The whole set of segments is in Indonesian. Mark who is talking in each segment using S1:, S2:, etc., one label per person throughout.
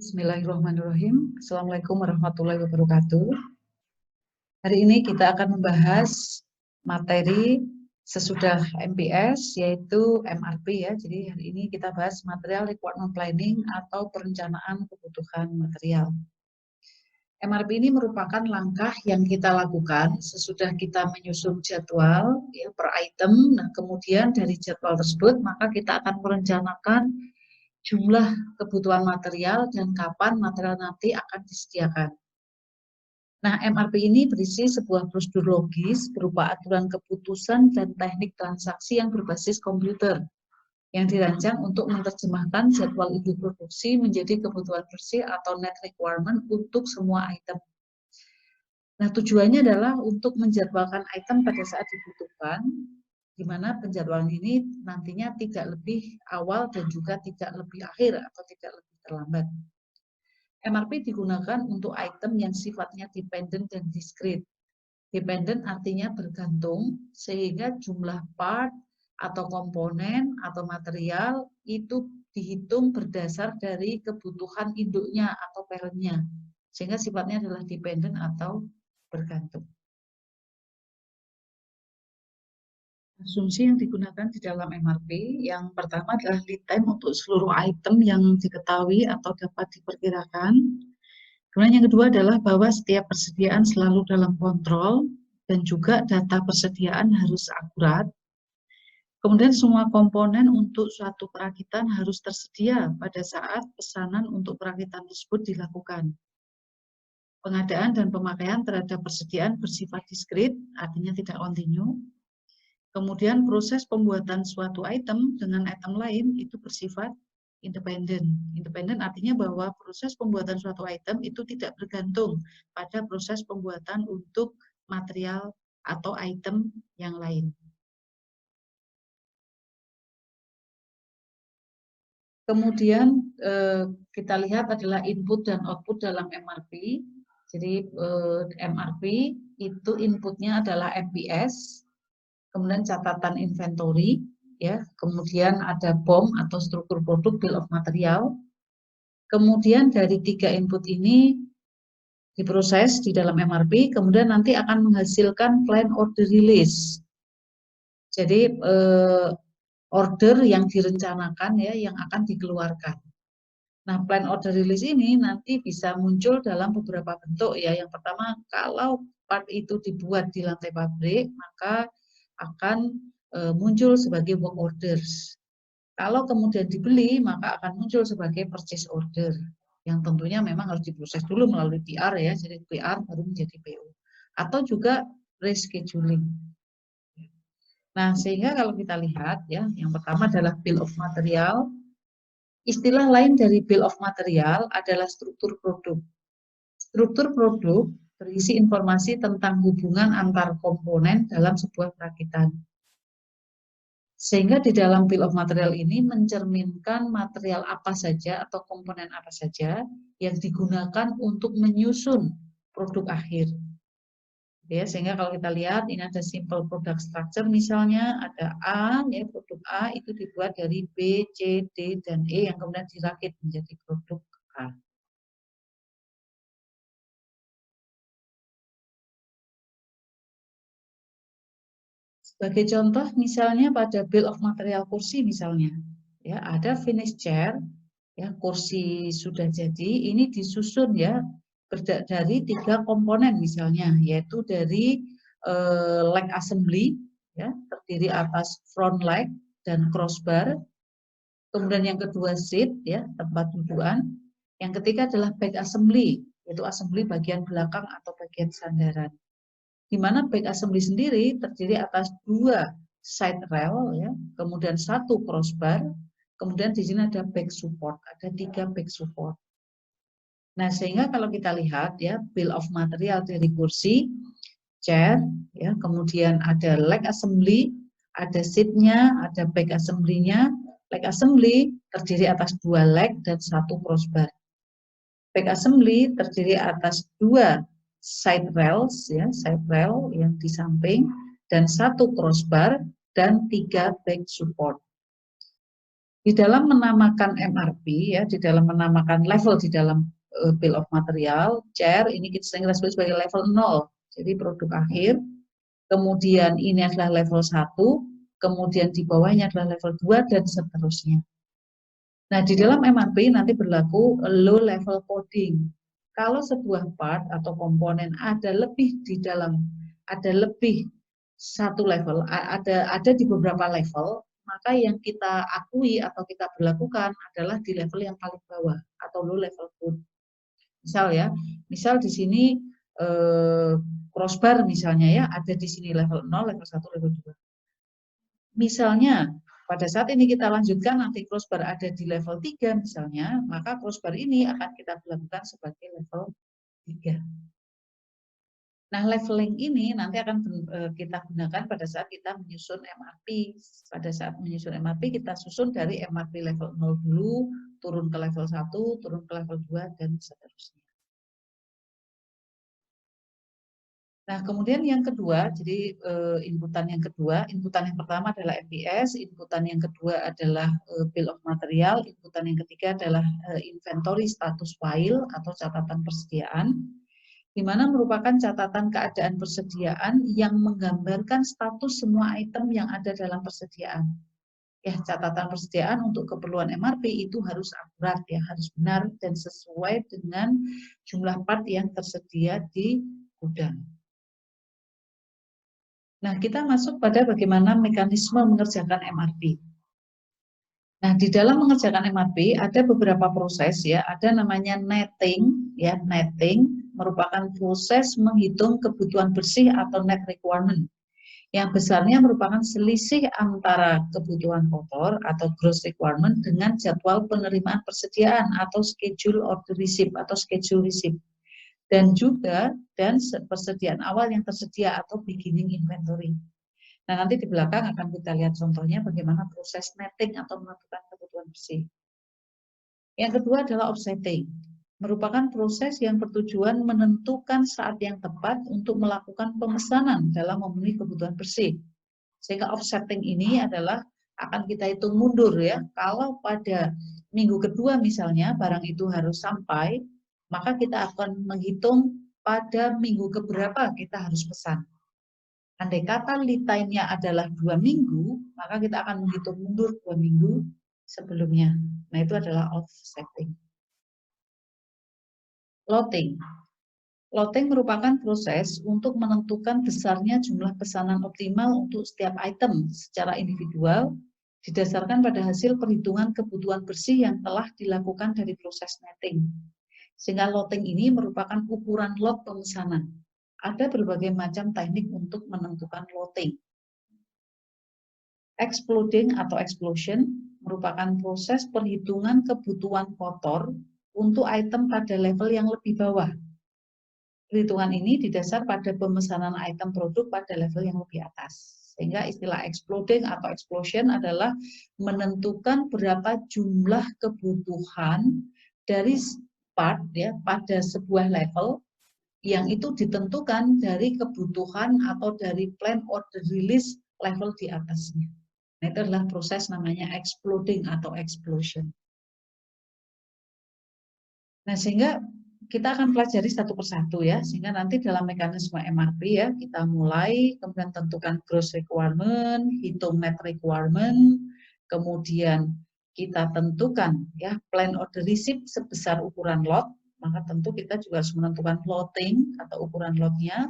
S1: Bismillahirrahmanirrahim. Assalamualaikum warahmatullahi wabarakatuh. Hari ini kita akan membahas materi sesudah MPS, yaitu MRP ya. Jadi hari ini kita bahas material requirement planning atau perencanaan kebutuhan material. MRP ini merupakan langkah yang kita lakukan sesudah kita menyusun jadwal ya, per item. Nah, kemudian dari jadwal tersebut maka kita akan merencanakan jumlah kebutuhan material dan kapan material nanti akan disediakan. Nah, MRP ini berisi sebuah prosedur logis berupa aturan keputusan dan teknik transaksi yang berbasis komputer yang dirancang untuk menerjemahkan jadwal induk produksi menjadi kebutuhan bersih atau net requirement untuk semua item. Nah, tujuannya adalah untuk menjadwalkan item pada saat dibutuhkan, di mana penjadwalan ini nantinya tidak lebih awal dan juga tidak lebih akhir atau tidak lebih terlambat. MRP digunakan untuk item yang sifatnya dependent dan discrete. Dependent artinya bergantung, sehingga jumlah part atau komponen atau material itu dihitung berdasar dari kebutuhan induknya atau parentnya, sehingga sifatnya adalah dependent atau bergantung. Asumsi yang digunakan di dalam MRP yang pertama adalah lead time untuk seluruh item yang diketahui atau dapat diperkirakan. Kemudian yang kedua adalah bahwa setiap persediaan selalu dalam kontrol dan juga data persediaan harus akurat. Kemudian semua komponen untuk suatu perakitan harus tersedia pada saat pesanan untuk perakitan tersebut dilakukan. Pengadaan dan pemakaian terhadap persediaan bersifat diskret, artinya tidak kontinu. Kemudian proses pembuatan suatu item dengan item lain itu bersifat independen. Independen artinya bahwa proses pembuatan suatu item itu tidak bergantung pada proses pembuatan untuk material atau item yang lain. Kemudian kita lihat adalah input dan output dalam MRP. Jadi MRP itu inputnya adalah MPS. Kemudian catatan inventory, ya, kemudian ada BOM atau struktur produk bill of material. Kemudian dari tiga input ini diproses di dalam MRP, kemudian nanti akan menghasilkan plan order release. Jadi order yang direncanakan ya, yang akan dikeluarkan. Nah, plan order release ini nanti bisa muncul dalam beberapa bentuk ya. Yang pertama, kalau part itu dibuat di lantai pabrik, maka akan muncul sebagai work orders. Kalau kemudian dibeli, maka akan muncul sebagai purchase order, yang tentunya memang harus diproses dulu melalui PR ya, jadi PR baru menjadi PO. Atau juga rescheduling. Nah, sehingga kalau kita lihat ya, yang pertama adalah bill of material. Istilah lain dari bill of material adalah struktur produk. Struktur produk berisi informasi tentang hubungan antar komponen dalam sebuah perakitan. Sehingga di dalam bill of material ini mencerminkan material apa saja atau komponen apa saja yang digunakan untuk menyusun produk akhir. Ya, sehingga kalau kita lihat ini ada simple product structure misalnya ada A, ya, produk A itu dibuat dari B, C, D, dan E yang kemudian dirakit menjadi produk A. Sebagai contoh misalnya pada bill of material kursi misalnya, ya ada finish chair, ya kursi sudah jadi, ini disusun ya dari tiga komponen misalnya, yaitu dari leg assembly, ya terdiri atas front leg dan crossbar, kemudian yang kedua seat, ya tempat dudukan, yang ketiga adalah back assembly, yaitu assembly bagian belakang atau bagian sandaran. Di mana back assembly sendiri terdiri atas dua side rail, ya, kemudian satu crossbar, kemudian di sini ada back support, ada tiga back support. Nah, sehingga kalau kita lihat ya bill of material dari kursi, chair, ya, kemudian ada leg assembly, ada seatnya, ada back assembly-nya. Leg assembly terdiri atas dua leg dan satu crossbar. Back assembly terdiri atas dua side rails, ya, side rail yang di samping, dan satu crossbar dan tiga back support. Di dalam menamakan MRP, ya, di dalam menamakan level di dalam bill of material, CHR, ini kita sering sebut sebagai level 0, jadi produk akhir. Kemudian ini adalah level 1, kemudian di bawahnya adalah level 2, dan seterusnya. Nah, di dalam MRP nanti berlaku low level coding. Kalau sebuah part atau komponen ada lebih satu level, ada di beberapa level, maka yang kita akui atau kita berlakukan adalah di level yang paling bawah atau low level code. Misal di sini crossbar misalnya ya, ada di sini level 0, level 1, level 2. Misalnya pada saat ini kita lanjutkan nanti crossbar ada di level 3 misalnya, maka crossbar ini akan kita lakukan sebagai level 3. Nah, leveling ini nanti akan kita gunakan pada saat kita menyusun MRP. Pada saat menyusun MRP, kita susun dari MRP level 0 dulu, turun ke level 1, turun ke level 2, dan seterusnya. Nah, kemudian yang kedua, jadi inputan yang pertama adalah MPS, inputan yang kedua adalah bill of material, inputan yang ketiga adalah inventory status file atau catatan persediaan, di mana merupakan catatan keadaan persediaan yang menggambarkan status semua item yang ada dalam persediaan. Ya, catatan persediaan untuk keperluan MRP itu harus akurat, ya, harus benar dan sesuai dengan jumlah part yang tersedia di gudang. Nah, kita masuk pada bagaimana mekanisme mengerjakan MRP. Nah, di dalam mengerjakan MRP ada beberapa proses, ya. Ada namanya netting, ya. Netting merupakan proses menghitung kebutuhan bersih atau net requirement. Yang besarnya merupakan selisih antara kebutuhan kotor atau gross requirement dengan jadwal penerimaan persediaan atau schedule order receipt atau schedule receipt. Dan persediaan awal yang tersedia atau beginning inventory. Nah, nanti di belakang akan kita lihat contohnya bagaimana proses netting atau menentukan kebutuhan bersih. Yang kedua adalah offsetting, merupakan proses yang bertujuan menentukan saat yang tepat untuk melakukan pemesanan dalam memenuhi kebutuhan bersih. Sehingga offsetting ini adalah akan kita hitung mundur, ya. Kalau pada minggu kedua misalnya barang itu harus sampai, maka kita akan menghitung pada minggu keberapa kita harus pesan. Andai kata lead time-nya adalah 2 minggu, maka kita akan menghitung mundur 2 minggu sebelumnya. Nah, itu adalah offsetting. Loading. Loading merupakan proses untuk menentukan besarnya jumlah pesanan optimal untuk setiap item secara individual didasarkan pada hasil perhitungan kebutuhan bersih yang telah dilakukan dari proses netting. Sehingga loading ini merupakan ukuran lot pemesanan. Ada berbagai macam teknik untuk menentukan loading. Exploding atau explosion merupakan proses perhitungan kebutuhan kotor untuk item pada level yang lebih bawah. Perhitungan ini didasar pada pemesanan item produk pada level yang lebih atas. Sehingga istilah exploding atau explosion adalah menentukan berapa jumlah kebutuhan dari part, ya, pada sebuah level yang itu ditentukan dari kebutuhan atau dari plan order release level di atasnya. Nah, itu adalah proses namanya exploding atau explosion. Nah, sehingga kita akan pelajari satu persatu, ya, sehingga nanti dalam mekanisme MRP, ya, kita mulai kemudian tentukan gross requirement, hitung net requirement, kemudian kita tentukan, ya, plan order receipt sebesar ukuran lot, maka tentu kita juga harus menentukan loading atau ukuran lotnya.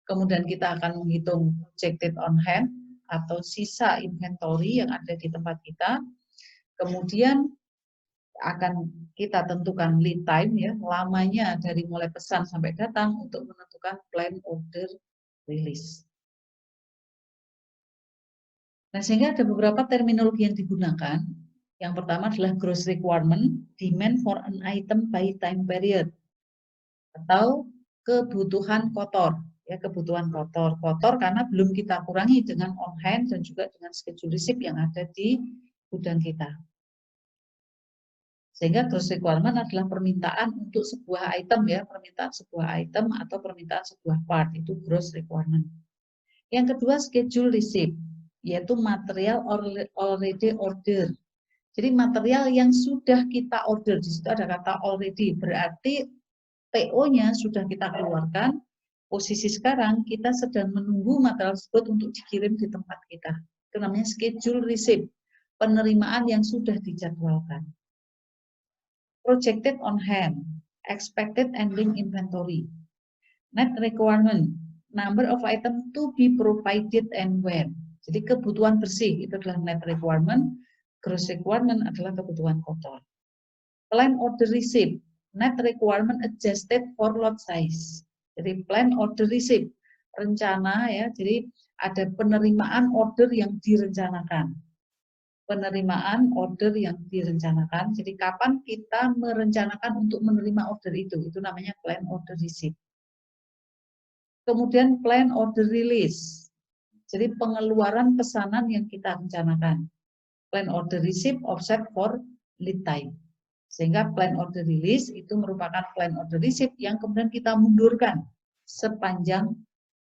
S1: Kemudian kita akan menghitung projected on hand atau sisa inventory yang ada di tempat kita. Kemudian akan kita tentukan lead time, ya, lamanya dari mulai pesan sampai datang untuk menentukan plan order release. Nah, sehingga ada beberapa terminologi yang digunakan. Yang pertama adalah gross requirement, demand for an item by time period, atau kebutuhan kotor, ya, kebutuhan kotor karena belum kita kurangi dengan on hand dan juga dengan schedule receipt yang ada di gudang kita. Sehingga gross requirement adalah permintaan untuk sebuah item, ya, permintaan sebuah item atau permintaan sebuah part, itu gross requirement. Yang kedua schedule receipt, yaitu material already order. Jadi material yang sudah kita order, di situ ada kata already, berarti PO-nya sudah kita keluarkan. Posisi sekarang kita sedang menunggu material tersebut untuk dikirim di tempat kita. Itu namanya schedule receipt, penerimaan yang sudah dijadwalkan. Projected on hand, expected ending inventory. Net requirement, number of item to be provided and when. Jadi kebutuhan bersih itu adalah net requirement, gross requirement adalah kebutuhan kotor. Plan order receipt, net requirement adjusted for lot size. Jadi plan order receipt, rencana ya, jadi ada penerimaan order yang direncanakan. Penerimaan order yang direncanakan, jadi kapan kita merencanakan untuk menerima order itu namanya plan order receipt. Kemudian plan order release, jadi pengeluaran pesanan yang kita rencanakan. Plan order receipt offset for lead time. Sehingga plan order release itu merupakan plan order receipt yang kemudian kita mundurkan sepanjang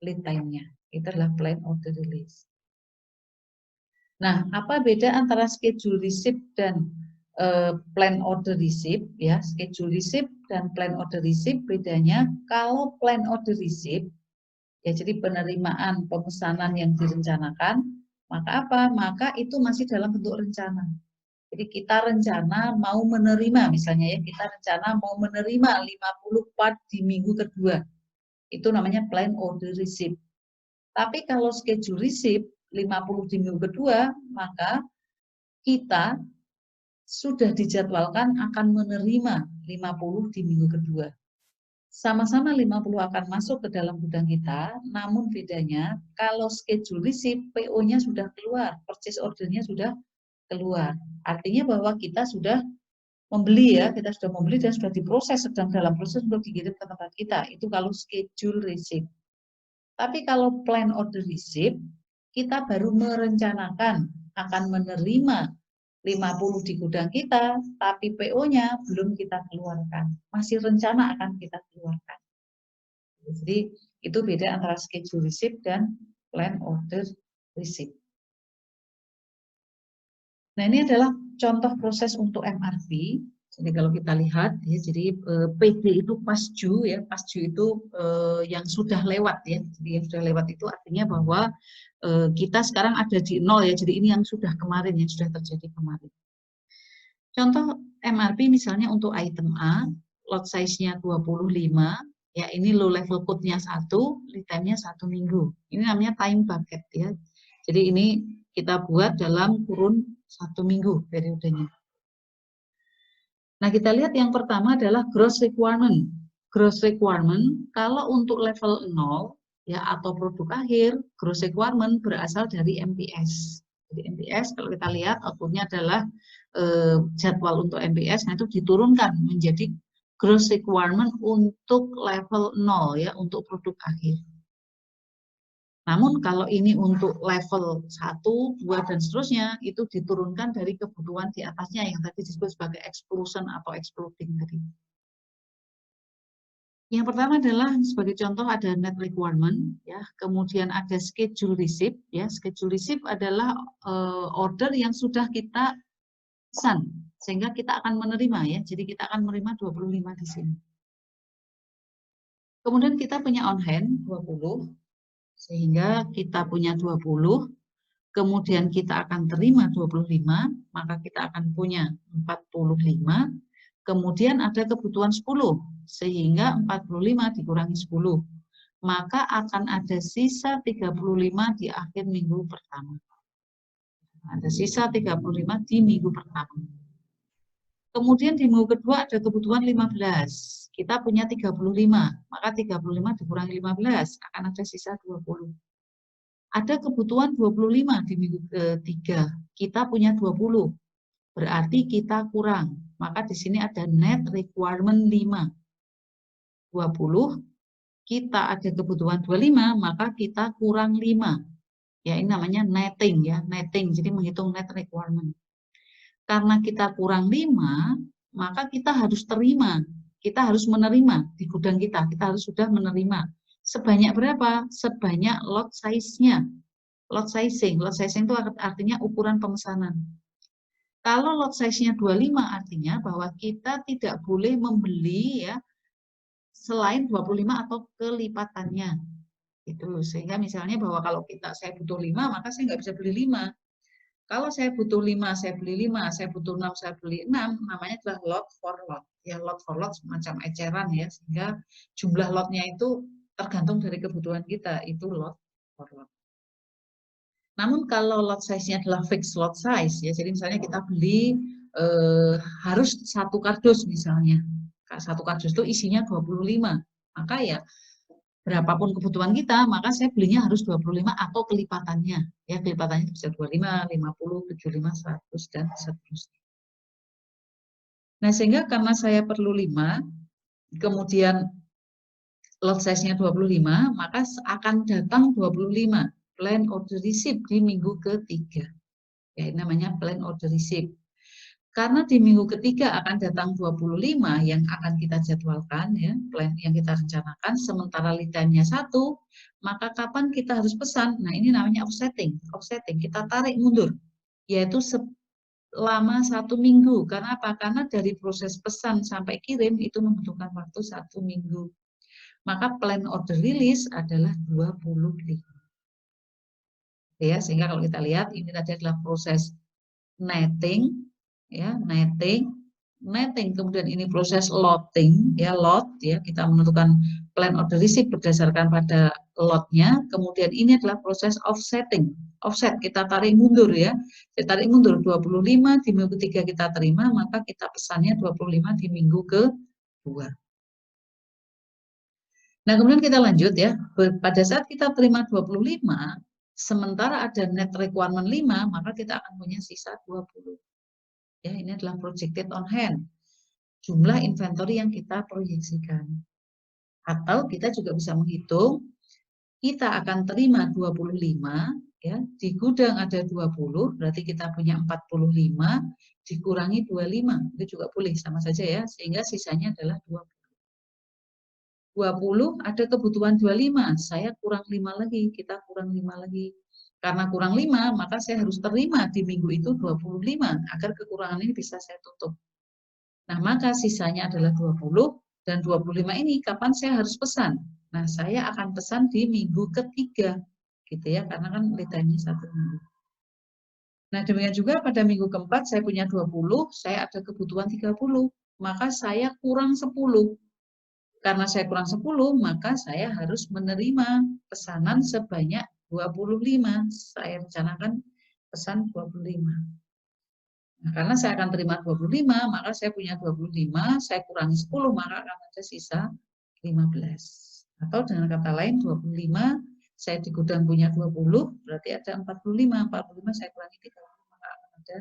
S1: lead time-nya. Itu adalah plan order release. Nah, apa beda antara schedule receipt dan plan order receipt? Ya, schedule receipt dan plan order receipt bedanya kalau plan order receipt, ya jadi penerimaan pemesanan yang direncanakan, maka apa? Maka itu masih dalam bentuk rencana. Jadi kita rencana mau menerima, misalnya ya, kita rencana mau menerima 50 part di minggu kedua. Itu namanya plan order receipt. Tapi kalau schedule receipt 50 di minggu kedua, maka kita sudah dijadwalkan akan menerima 50 di minggu kedua. Sama-sama 50 akan masuk ke dalam gudang kita, namun bedanya kalau schedule receipt PO-nya sudah keluar, purchase order-nya sudah keluar. Artinya bahwa kita sudah membeli ya, kita sudah membeli dan sudah diproses, sedang dalam proses untuk dikirim ke tempat kita. Itu kalau schedule receipt. Tapi kalau plan order receipt, kita baru merencanakan akan menerima 50 di gudang kita, tapi PO-nya belum kita keluarkan. Masih rencana akan kita keluarkan. Jadi itu beda antara schedule receipt dan plan order receipt. Nah, ini adalah contoh proses untuk MRP. Jadi kalau kita lihat ya, jadi PD itu past due ya, past due itu yang sudah lewat ya. Jadi yang sudah lewat itu artinya bahwa kita sekarang ada di nol ya. Jadi ini yang sudah kemarin, yang sudah terjadi kemarin. Contoh MRP misalnya untuk item A, lot size-nya 25, ya ini low level code-nya 1, lead time-nya 1 minggu. Ini namanya time bucket ya. Jadi ini kita buat dalam kurun 1 minggu periodenya. Nah, kita lihat yang pertama adalah gross requirement. Gross requirement, kalau untuk level 0 ya atau produk akhir, gross requirement berasal dari MPS. Jadi MPS kalau kita lihat outputnya adalah jadwal untuk MPS, nah itu diturunkan menjadi gross requirement untuk level 0 ya, untuk produk akhir. Namun kalau ini untuk level 1, 2, dan seterusnya, itu diturunkan dari kebutuhan di atasnya yang tadi disebut sebagai exclusion atau excluding tadi. Yang pertama adalah sebagai contoh ada net requirement, ya, kemudian ada schedule receipt, ya, schedule receipt adalah order yang sudah kita pesan, sehingga kita akan menerima ya, jadi kita akan menerima 25 di sini. Kemudian kita punya on hand 20. Sehingga kita punya 20, kemudian kita akan terima 25, maka kita akan punya 45, kemudian ada kebutuhan 10, sehingga 45 dikurangi 10, maka akan ada sisa 35 di akhir minggu pertama. Ada sisa 35 di minggu pertama. Kemudian di minggu kedua ada kebutuhan 15, kita punya 35, maka 35 dikurangi 15, akan ada sisa 20. Ada kebutuhan 25 di minggu ketiga, kita punya 20, berarti kita kurang, maka di sini ada net requirement 5. 20, kita ada kebutuhan 25, maka kita kurang 5. Ya, ini namanya netting ya, netting, jadi menghitung net requirement. Karena kita kurang 5, maka kita harus terima, kita harus menerima di gudang kita harus sudah menerima. Sebanyak berapa? Sebanyak lot size-nya. Lot sizing itu artinya ukuran pemesanan. Kalau lot size-nya 25 artinya bahwa kita tidak boleh membeli ya selain 25 atau kelipatannya. Itu sehingga misalnya bahwa kalau saya butuh 5 maka saya nggak bisa beli 5. Kalau saya butuh 5, saya beli 5, saya butuh 6, saya beli 6, namanya adalah lot for lot. Ya, lot for lot semacam eceran ya, sehingga jumlah lotnya itu tergantung dari kebutuhan kita, itu lot for lot. Namun kalau lot size-nya adalah fixed lot size, ya, jadi misalnya kita beli harus satu kardus misalnya. Satu kardus itu isinya 25, maka ya berapapun kebutuhan kita, maka saya belinya harus 25 atau kelipatannya. Ya, kelipatannya bisa 25, 50, 75, 100, dan seterusnya. Nah, sehingga karena saya perlu 5, kemudian lot size-nya 25, maka akan datang 25 plan order receipt di minggu ketiga. Ya, ini namanya plan order receipt. Karena di minggu ketiga akan datang 25 yang akan kita jadwalkan, ya, plan yang kita rencanakan, sementara lead time-nya 1, maka kapan kita harus pesan? Nah, ini namanya offsetting. Offsetting, kita tarik mundur, yaitu selama 1 minggu. Karena apa? Karena dari proses pesan sampai kirim itu membutuhkan waktu 1 minggu. Maka plan order release adalah 25. Ya, sehingga kalau kita lihat, ini tadi adalah proses netting, ya, netting, kemudian ini proses loading, ya, load, ya, kita menentukan plan order receipt berdasarkan pada lotnya, kemudian ini adalah proses offsetting, offset, kita tarik mundur, ya, kita tarik mundur 25 di minggu ketiga kita terima, maka kita pesannya 25 di minggu kedua. Nah, kemudian kita lanjut, ya, pada saat kita terima 25, sementara ada net requirement 5, maka kita akan punya sisa 20. Ya, ini adalah projected on hand, jumlah inventory yang kita proyeksikan. Atau kita juga bisa menghitung, kita akan terima 25, ya, di gudang ada 20, berarti kita punya 45, dikurangi 25, itu juga boleh, sama saja ya, sehingga sisanya adalah 20. 20 ada kebutuhan 25, saya kurang 5 lagi, kita kurang 5 lagi. Karena kurang 5, maka saya harus terima di minggu itu 25, agar kekurangan ini bisa saya tutup. Nah, maka sisanya adalah 20, dan 25 ini kapan saya harus pesan? Nah, saya akan pesan di minggu ketiga, gitu ya, karena kan lead time-nya 1 minggu. Nah, demikian juga pada minggu keempat saya punya 20, saya ada kebutuhan 30, maka saya kurang 10. Karena saya kurang 10, maka saya harus menerima pesanan sebanyak 25. Saya rencanakan pesan 25. Nah, karena saya akan terima 25, maka saya punya 25, saya kurangi 10, maka akan ada sisa 15. Atau dengan kata lain, 25, saya di gudang punya 20, berarti ada 45. 45 saya kurangi 30, maka akan ada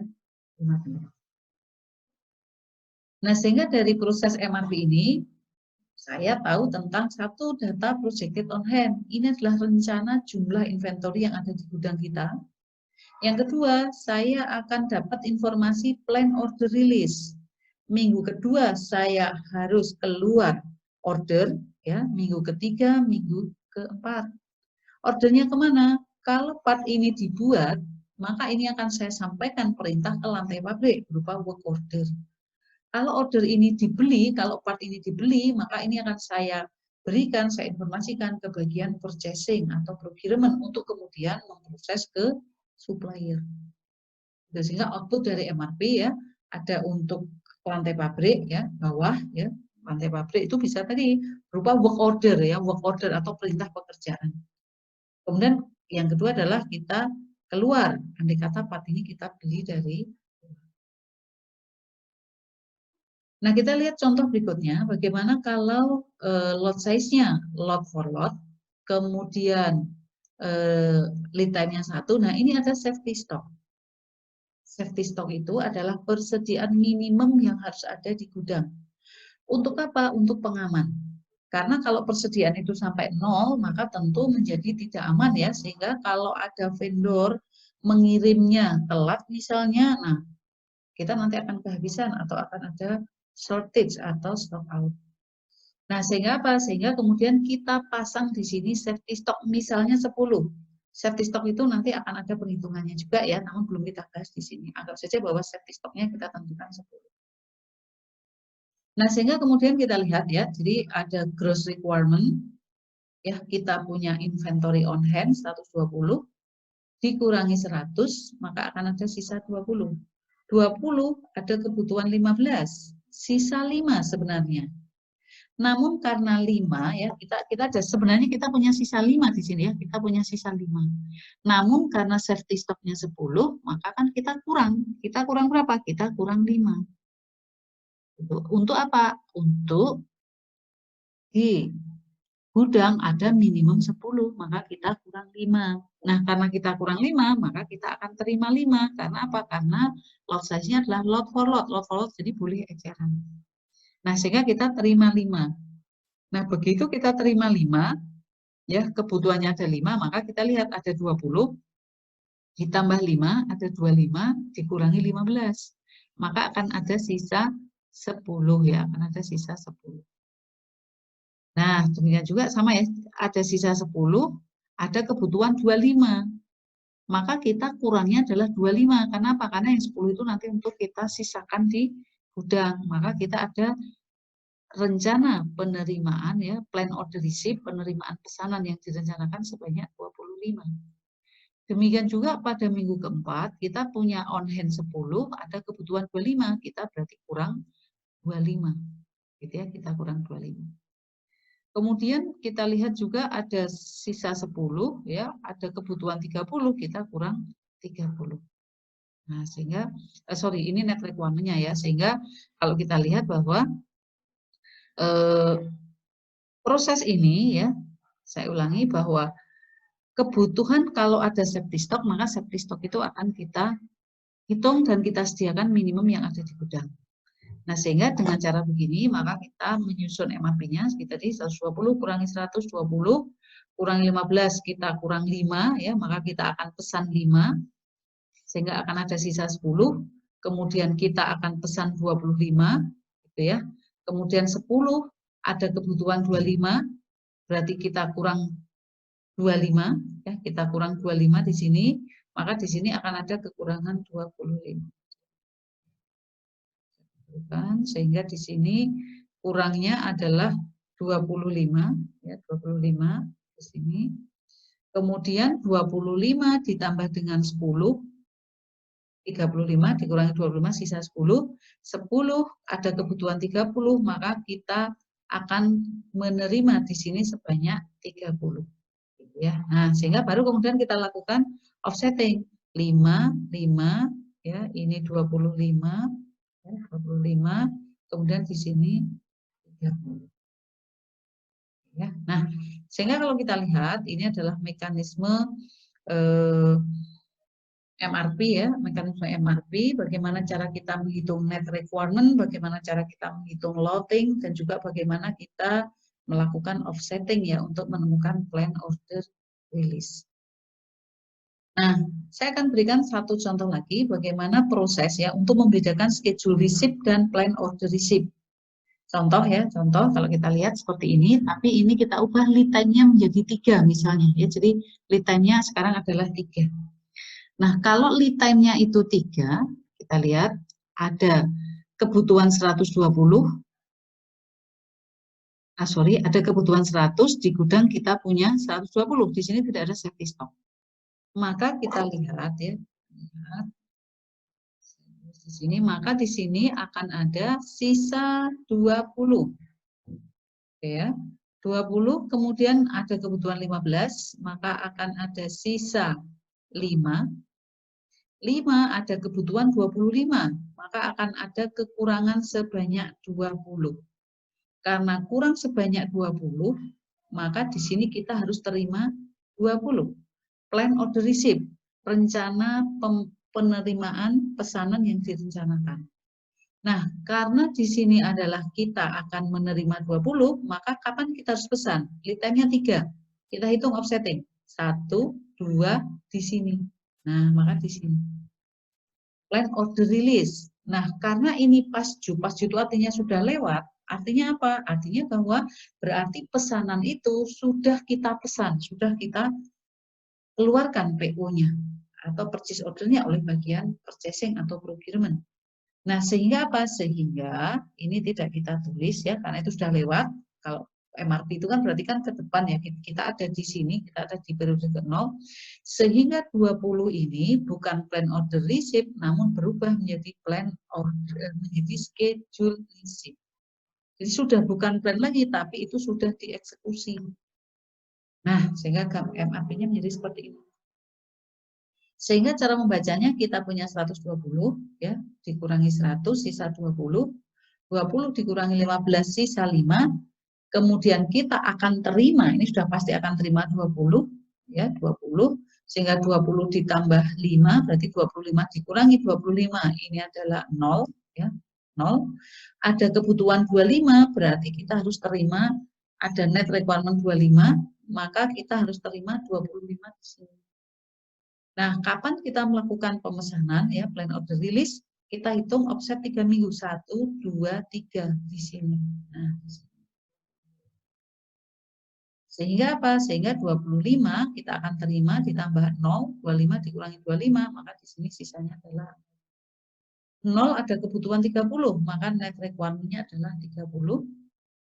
S1: 15. Nah, sehingga dari proses MRP ini, saya tahu tentang satu data projected on hand. Ini adalah rencana jumlah inventory yang ada di gudang kita. Yang kedua, saya akan dapat informasi plan order release. Minggu kedua saya harus keluar order, ya, minggu ketiga, minggu keempat. Ordernya kemana? Kalau part ini dibuat, maka ini akan saya sampaikan perintah ke lantai pabrik berupa work order. Kalau order ini dibeli, kalau part ini dibeli, maka ini akan saya berikan, saya informasikan ke bagian purchasing atau procurement untuk kemudian memproses ke supplier. Sehingga output dari MRP, ya, ada untuk lantai pabrik, ya, bawah, ya, lantai pabrik itu bisa tadi berupa work order, ya, work order atau perintah pekerjaan. Kemudian yang kedua adalah kita keluar, andai kata part ini kita beli dari. Nah, kita lihat contoh berikutnya, bagaimana kalau lot size-nya lot for lot, kemudian lead time-nya 1, nah ini ada safety stock. Safety stock itu adalah persediaan minimum yang harus ada di gudang. Untuk apa? Untuk pengaman. Karena kalau persediaan itu sampai 0, maka tentu menjadi tidak aman, ya, sehingga kalau ada vendor mengirimnya telat misalnya, nah kita nanti akan kehabisan atau akan ada shortage atau stock out. Nah, sehingga apa? Sehingga kemudian kita pasang di sini safety stock misalnya 10. Safety stock itu nanti akan ada perhitungannya juga ya, namun belum kita bahas di sini. Anggap saja bahwa safety stocknya kita tentukan 10. Nah, sehingga kemudian kita lihat ya, jadi ada gross requirement, ya kita punya inventory on hand 120, dikurangi 100, maka akan ada sisa 20. 20 ada kebutuhan 15, sisa 5 sebenarnya. Namun karena 5 ya, kita ada sebenarnya kita punya sisa 5 di sini ya, kita punya sisa 5. Namun karena safety stocknya 10, maka kan kita kurang. Kita kurang berapa? Kita kurang 5. Untuk apa? Untuk di gudang ada minimum 10, maka kita kurang 5. Nah, karena kita kurang 5, maka kita akan terima 5. Karena apa? Karena lot size-nya adalah lot for lot. Lot for lot jadi boleh eceran. Nah, sehingga kita terima 5. Nah, begitu kita terima 5, ya kebutuhannya ada 5, maka kita lihat ada 20, ditambah 5, ada 25, dikurangi 15. Maka akan ada sisa 10 ya, akan ada sisa 10. Nah, demikian juga sama ya, ada sisa 10, ada kebutuhan 25. Maka kita kurangnya adalah 25. Kenapa? Karena yang 10 itu nanti untuk kita sisakan di gudang. Maka kita ada rencana penerimaan ya, plan order receipt, penerimaan pesanan yang direncanakan sebanyak 25. Demikian juga pada minggu keempat, kita punya on hand 10, ada kebutuhan 25, kita berarti kurang 25. Gitu ya, kita kurang 25. Kemudian kita lihat juga ada sisa 10, ya, ada kebutuhan 30, kita kurang 30. Nah, sehingga, ini net requirement-nya ya, sehingga kalau kita lihat bahwa proses ini ya, saya ulangi bahwa kebutuhan kalau ada safety stock, maka safety stock itu akan kita hitung dan kita sediakan minimum yang ada di gudang. Nah, sehingga dengan cara begini, maka kita menyusun MAP-nya, tadi 120 kurangi 120, kurangi 15, kita kurang 5, ya, maka kita akan pesan 5, sehingga akan ada sisa 10, kemudian kita akan pesan 25, gitu ya, kemudian 10, ada kebutuhan 25, berarti kita kurang 25, ya, kita kurang 25 di sini, maka di sini akan ada kekurangan 25. Sehingga di sini kurangnya adalah 25, ya, 25 di sini. Kemudian 25 ditambah dengan 10, 35 dikurangi 25 sisa 10, 10 ada kebutuhan 30, maka kita akan menerima di sini sebanyak 30. Ya. Nah, sehingga baru kemudian kita lakukan offsetting 5, 5, ya, ini 25, ya, 25, kemudian di sini 30. Ya. Nah, sehingga kalau kita lihat ini adalah mekanisme MRP ya, mekanisme MRP, bagaimana cara kita menghitung net requirement, bagaimana cara kita menghitung loading, dan juga bagaimana kita melakukan offsetting ya untuk menemukan plan order release. Nah, saya akan berikan satu contoh lagi bagaimana proses ya untuk membedakan schedule receipt dan plan order receipt. Contoh ya, contoh kalau kita lihat seperti ini, tapi ini kita ubah lead time-nya menjadi 3 misalnya ya. Jadi lead time-nya sekarang adalah 3. Nah, kalau lead time-nya itu 3, kita lihat ada kebutuhan 120, ada kebutuhan 100, di gudang kita punya 120, di sini tidak ada safety stock. Maka kita lihat ya, di sini, maka di sini akan ada sisa 20. Oke ya. 20, kemudian ada kebutuhan 15, maka akan ada sisa 5. 5 ada kebutuhan 25, maka akan ada kekurangan sebanyak 20. Karena kurang sebanyak 20, maka di sini kita harus terima 20. Plan order receipt, rencana penerimaan pesanan yang direncanakan. Nah, karena di sini adalah kita akan menerima 20, maka kapan kita harus pesan? Lead time-nya 3. Kita hitung offsetting. 1, 2, di sini. Nah, maka di sini. Plan order release. Nah, karena ini pasju itu artinya sudah lewat, artinya apa? Artinya bahwa berarti pesanan itu sudah kita pesan, sudah kita keluarkan PO-nya atau purchase order-nya oleh bagian purchasing atau procurement. Nah, sehingga apa? Sehingga ini tidak kita tulis ya, karena itu sudah lewat. Kalau MRP itu kan berarti kan ke depan ya, kita ada di sini, kita ada di periode ke-0, sehingga 20 ini bukan plan order receipt, namun berubah menjadi plan order, menjadi schedule receipt. Jadi sudah bukan plan lagi, tapi itu sudah dieksekusi. Nah, sehingga MRP-nya menjadi seperti ini. Sehingga cara membacanya kita punya 120 ya, dikurangi 100 sisa 20, 20 dikurangi 15 sisa 5, kemudian kita akan terima, ini sudah pasti akan terima 20 ya, 20 sehingga 20 ditambah 5 berarti 25 dikurangi 25 ini adalah 0 ya, 0. Ada kebutuhan 25 berarti kita harus terima ada net requirement 25, maka kita harus terima 25 di sini. Nah, kapan kita melakukan pemesanan ya, plan order release, kita hitung offset 3 minggu, 1, 2, 3 di sini. Nah, sehingga apa? Sehingga 25 kita akan terima ditambah 0, 25 dikurangi 25, maka di sini sisanya adalah 0 ada kebutuhan 30, maka net requirement-nya adalah 30.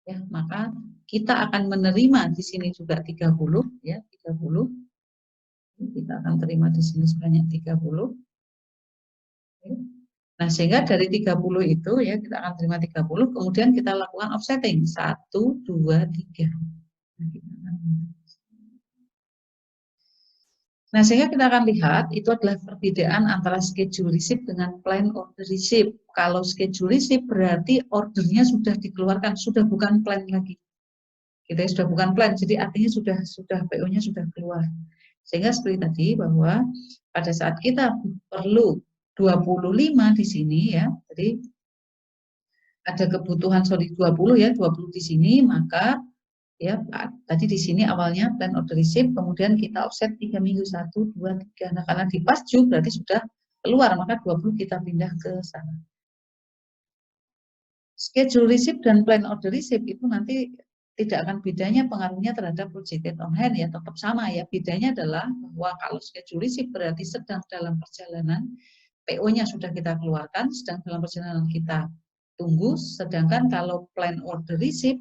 S1: Ya, maka kita akan menerima di sini juga 30 ya, 30. Kita akan terima di sini sebanyak 30. Nah, sehingga dari 30 itu ya kita akan terima 30, kemudian kita lakukan offsetting 1, 2, 3. Nah, sehingga kita akan lihat itu adalah perbedaan antara schedule receipt dengan plan order receipt. Kalau schedule receipt berarti ordernya sudah dikeluarkan, sudah bukan plan lagi. Kita sudah bukan plan, jadi artinya sudah PO-nya sudah keluar. Sehingga seperti tadi bahwa pada saat kita perlu 25 di sini ya, jadi ada kebutuhan 20 ya, 20 di sini, maka ya tadi di sini awalnya plan order receipt, kemudian kita offset 3 minggu 1, 2, 3. Nah, karena di past due berarti sudah keluar, maka 20 kita pindah ke sana. Schedule receipt dan plan order receipt itu nanti tidak akan bedanya pengaruhnya terhadap projected on hand ya, tetap sama ya. Bedanya adalah bahwa kalau schedule receipt berarti sedang dalam perjalanan, PO-nya sudah kita keluarkan, sedang dalam perjalanan kita tunggu, sedangkan kalau plan order receipt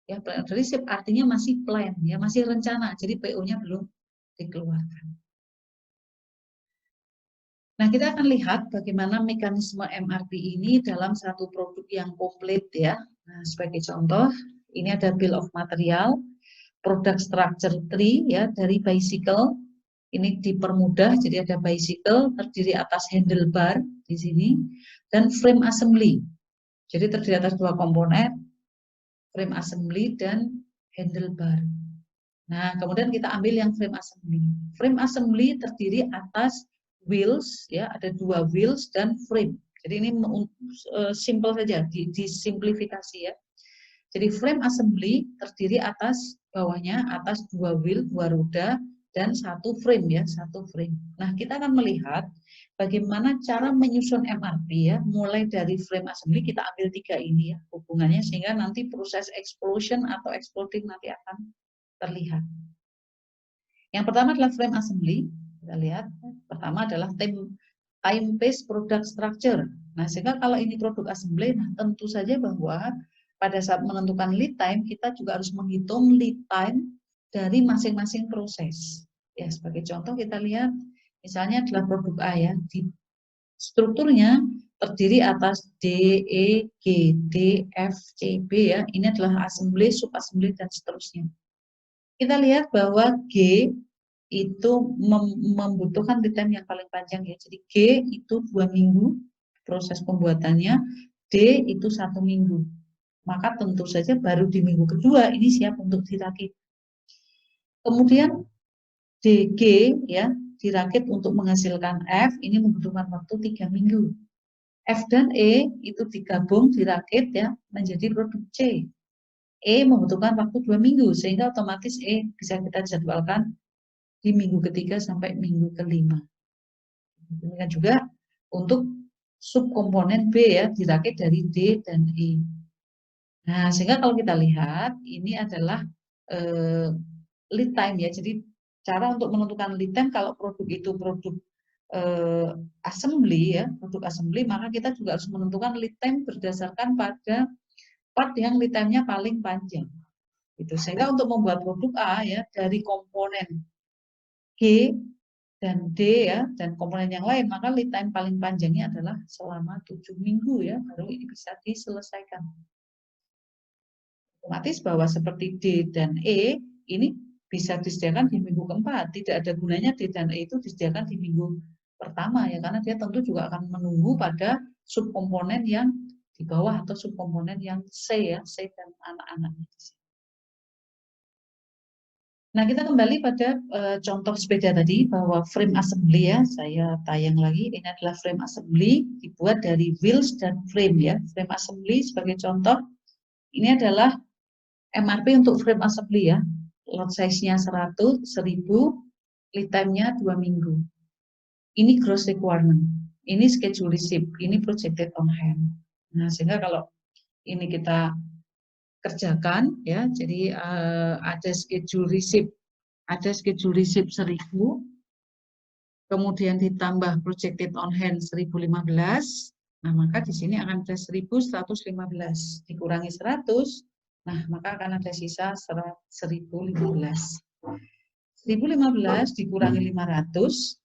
S1: ya, plan order receipt artinya masih plan ya, masih rencana, jadi PO-nya belum dikeluarkan. Nah, kita akan lihat bagaimana mekanisme MRP ini dalam satu produk yang komplit ya. Nah, sebagai contoh, ini ada bill of material, product structure tree ya dari bicycle. Ini dipermudah, jadi ada bicycle terdiri atas handlebar di sini dan frame assembly. Jadi terdiri atas dua komponen, frame assembly dan handlebar. Nah, kemudian kita ambil yang frame assembly. Frame assembly terdiri atas wheels, ya, ada dua wheels dan frame. Jadi ini simple saja, disimplifikasi ya. Jadi frame assembly terdiri atas bawahnya, atas dua wheel, dua roda, dan satu frame ya, satu frame. Nah, kita akan melihat bagaimana cara menyusun MRP ya, mulai dari frame assembly kita ambil tiga ini ya hubungannya, sehingga nanti proses explosion atau exploding nanti akan terlihat. Yang pertama adalah frame assembly. Kita lihat, pertama adalah time-based product structure. Nah, sehingga kalau ini produk assembly, nah tentu saja bahwa pada saat menentukan lead time, kita juga harus menghitung lead time dari masing-masing proses. Ya, sebagai contoh kita lihat, misalnya adalah produk A ya, di strukturnya terdiri atas D, E, G, D, F, C, B ya. Ini adalah assembly, sub-assembly, dan seterusnya. Kita lihat bahwa G itu membutuhkan lead time yang paling panjang ya. Jadi G itu 2 minggu proses pembuatannya, D itu 1 minggu. Maka tentu saja baru di minggu kedua ini siap untuk dirakit. Kemudian DG ya, dirakit untuk menghasilkan F, ini membutuhkan waktu 3 minggu. F dan E itu digabung dirakit ya menjadi produk C. E membutuhkan waktu 2 minggu, sehingga otomatis E bisa kita jadwalkan di minggu ketiga sampai minggu kelima. Demikian juga untuk subkomponen B ya, dirakit dari D dan E. Nah, sehingga kalau kita lihat, ini adalah lead time ya, jadi cara untuk menentukan lead time kalau produk itu produk assembly ya, produk assembly, maka kita juga harus menentukan lead time berdasarkan pada part yang lead time-nya paling panjang. Itu sehingga untuk membuat produk A ya dari komponen G dan D ya dan komponen yang lain, maka lead time paling panjangnya adalah selama 7 minggu ya, baru ini bisa diselesaikan. Otomatis bahwa seperti D dan E ini bisa disediakan di minggu keempat. Tidak ada gunanya D dan E itu disediakan di minggu pertama ya, karena dia tentu juga akan menunggu pada subkomponen yang di bawah atau subkomponen yang C ya, C dan anak-anaknya. Nah, kita kembali pada contoh sepeda tadi, bahwa frame assembly ya, saya tayang lagi, ini adalah frame assembly dibuat dari wheels dan frame ya. Frame assembly sebagai contoh, ini adalah MRP untuk frame assembly ya. Lot size-nya 100, 1000, lead time-nya 2 minggu. Ini gross requirement, ini schedule receipt, ini projected on hand. Nah, sehingga kalau ini kita kerjakan ya, jadi ada schedule receipt 1000, kemudian ditambah projected on hand 1015, nah maka di sini akan ada 1115 dikurangi 100, nah maka akan ada sisa 1015. 1015 dikurangi 500,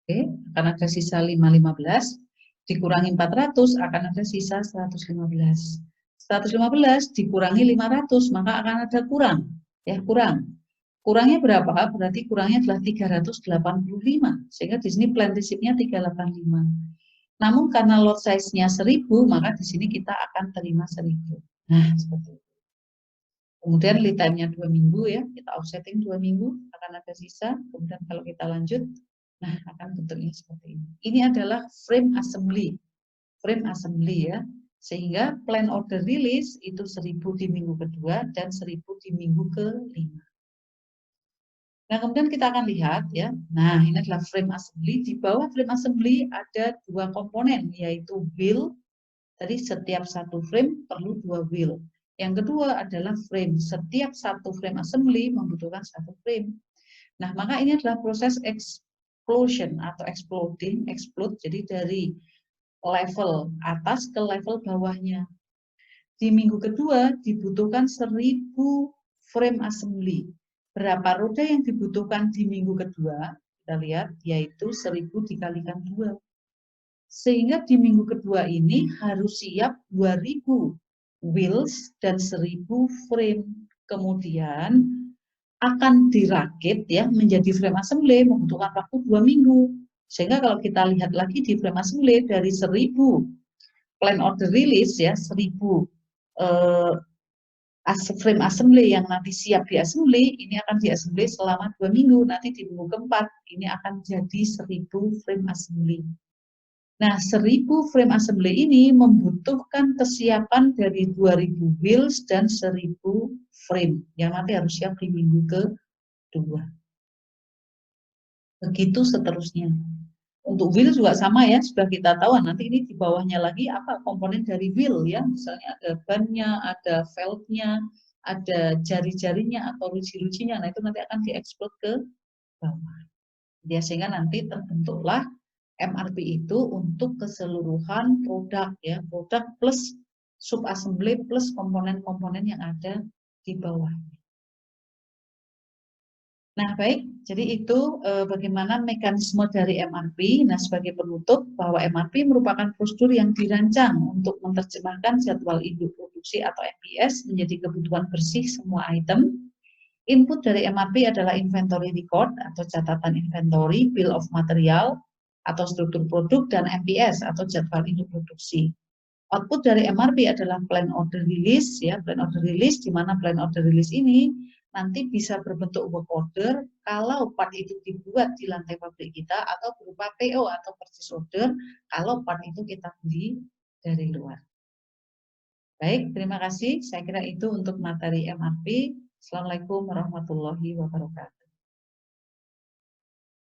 S1: oke, akan ada sisa 515, dikurangi 400 akan ada sisa 115. 115 dikurangi 500 maka akan ada kurang, ya kurang. Kurangnya berapa? Berarti kurangnya adalah 385. Sehingga di sini plan receipt-nya 385. Namun karena lot size-nya 1000, maka di sini kita akan terima 1000. Nah, seperti itu. Kemudian lead time-nya 2 minggu ya, kita offsetting 2 minggu, akan ada sisa. Kemudian kalau kita lanjut, nah akan bentuknya seperti ini. Ini adalah frame assembly. Frame assembly ya. Sehingga plan order release itu 1000 di minggu kedua dan 1000 di minggu kelima. Nah, kemudian kita akan lihat ya. Nah, ini adalah frame assembly. Di bawah frame assembly ada 2 komponen, yaitu wheel. Tadi setiap satu frame perlu 2 wheel. Yang kedua adalah frame. Setiap satu frame assembly membutuhkan 1 frame. Nah, maka ini adalah proses explosion atau explode. Jadi dari level atas ke level bawahnya. Di minggu kedua dibutuhkan 1000 frame assembly. Berapa roda yang dibutuhkan di minggu kedua? Kita lihat, yaitu 1000 dikalikan 2. Sehingga di minggu kedua ini harus siap 2000 wheels dan 1000 frame. Kemudian akan dirakit ya menjadi frame assembly, membutuhkan waktu 2 minggu. Sehingga kalau kita lihat lagi di frame assembly dari 1000 plan order release ya, 1000 frame assembly yang nanti siap di assembly, ini akan di assembly selama 2 minggu. Nanti di minggu keempat, ini akan jadi 1000 frame assembly. Nah, 1000 frame assembly ini membutuhkan kesiapan dari 2000 wheels dan 1000 frame, yang nanti harus siap di minggu kedua. Begitu seterusnya. Untuk wheel juga sama ya, sudah kita tahu. Nanti ini di bawahnya lagi apa komponen dari wheel ya, misalnya ada bannya, ada valve-nya, ada jari-jarinya atau ruji-rujinya. Nah, itu nanti akan diekspor ke bawah. Ya, sehingga nanti terbentuklah MRP itu untuk keseluruhan produk ya, produk plus subassembly plus komponen-komponen yang ada di bawah. Nah, baik, jadi itu bagaimana mekanisme dari MRP. Nah, sebagai penutup bahwa MRP merupakan prosedur yang dirancang untuk menerjemahkan jadwal induk produksi atau MPS menjadi kebutuhan bersih semua item. Input dari MRP adalah inventory record atau catatan inventory, bill of material atau struktur produk, dan MPS atau jadwal induk produksi. Output dari MRP adalah plan order release ya, plan order release, di mana plan order release ini nanti bisa berbentuk work order kalau part itu dibuat di lantai pabrik kita, atau berupa PO atau purchase order kalau part itu kita beli dari luar. Baik, terima kasih. Saya kira itu untuk materi MRP. Assalamualaikum warahmatullahi wabarakatuh.